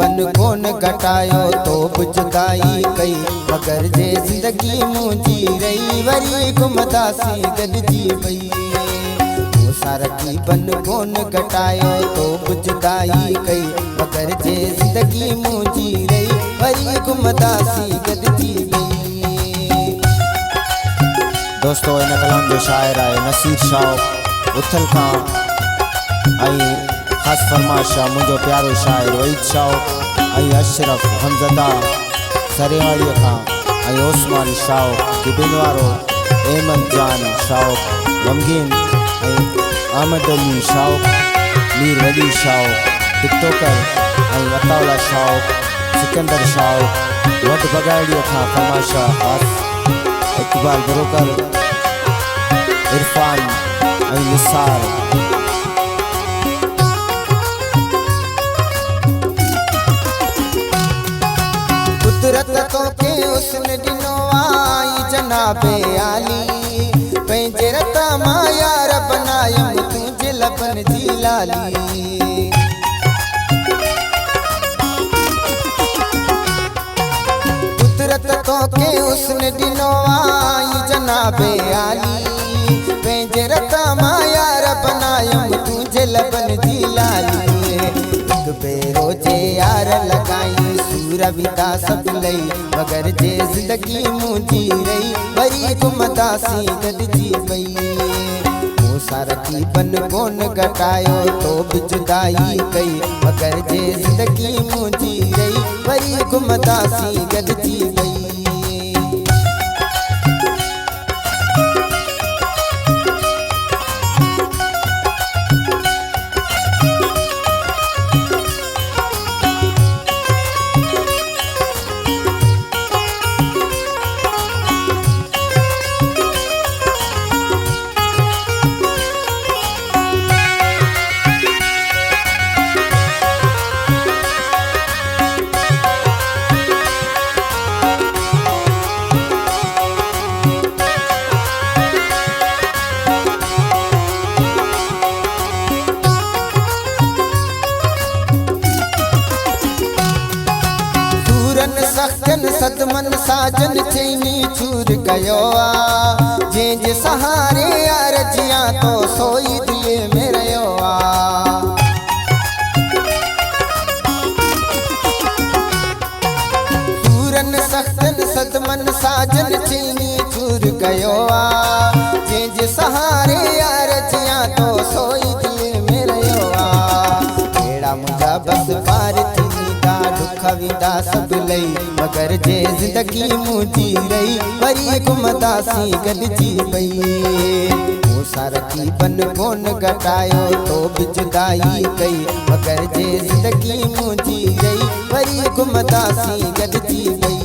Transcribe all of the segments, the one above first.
बन कोन घटायो तो जुदाई कई, मगर जे जिंदगी मुझी रही वरी गुमदासी गॾिजी वई। सारकी बन कोन घटायो तो जुदाई कई, मगर जे जिंदगी मुझी रही वरी गुमदासी गॾिजी वई। दोस्तों इन कलाम जो शायर आहे नसीर शाह उथल खां, ख़ास फरमाइश आहे मुझो प्यारो शायर वहीद शाह, अशरफ हमज़दा सरेवाड़ीअ खां, ओस्मान शाह किबिन वारो, अहमद जान शाह गमगीन, अहमद अली शाह, मीर वली शाह टिकटॉकर, अताउल्ला शाह, सिकंदर शाह वट बगाड़ीअ खां फरमाइश ख़ास, इकबाल ब्रोकर, इरफान निसार। कुदरत तो के उसने दिनो आई जनाबे आली, पंहिंजे रता मां यार बनायम तुझे लबन जी लाली। कुदरत तो के उसने दिनो आई जनाबे आली, पंहिंजे रता मां यार बनायम तुझे लबन जी लाली। एक बेरो जे यार लगाई रविदा सब लई, मगर जे जिंदगी मुझी रही वरी गुमदासी गॾिजी वई। सारकी बन कोन घटायो तो जुदाई कई, मगर जे जिंदगी मुझी रही वरी गुमदासी गॾिजी वई। सख्तन सदमन साजन चैनी चूर कयो आ, जंहिंजे सहारे यार जिया तो सोई दिले में रहियो आ। सूरन सख्तन सदमन साजन चैनी चूर कयो आ, जंहिंजे सहारे यार जिया तो सोई दिले में रहियो आ। अहिड़ा मुंहिंजा बस पार विदा सब लई, मगर जे जिंदगी मुझी रही वरी गुमदासी गॾिजी वई। सारकी बन कोन घटायो तो जुदाई कई, मगर जे जिंदगी मुझी रही वरी गुमदासी गॾिजी वई।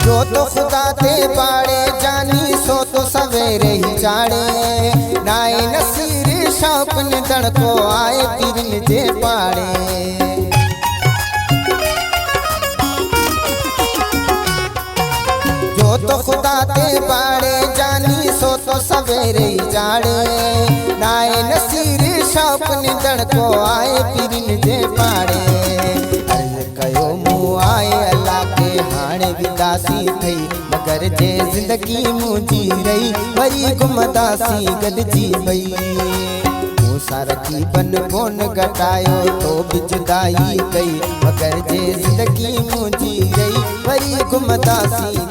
जो तो खुदा ते पाड़े जानी सो तो सवेरे ही चाड़े, नाए नसीर शौक न दड़को आए पीरन जे पाड़े। जो तो खुदा ते पाड़े जानी सो तो सवेरे ही चाड़े, नाए नसीर शौक न दड़को आए पीरन जे पाड़े। कयो मुँह आए अल्लाह के हाणे विदासी थई, मगर जे जिंदगी मुझी रही वरी गुमदासी गॾिजी वई। सारकी बन कोन घटायो तो जुदाई कई, मगर जे जिंदगी मुझी रही वरी गुमदासी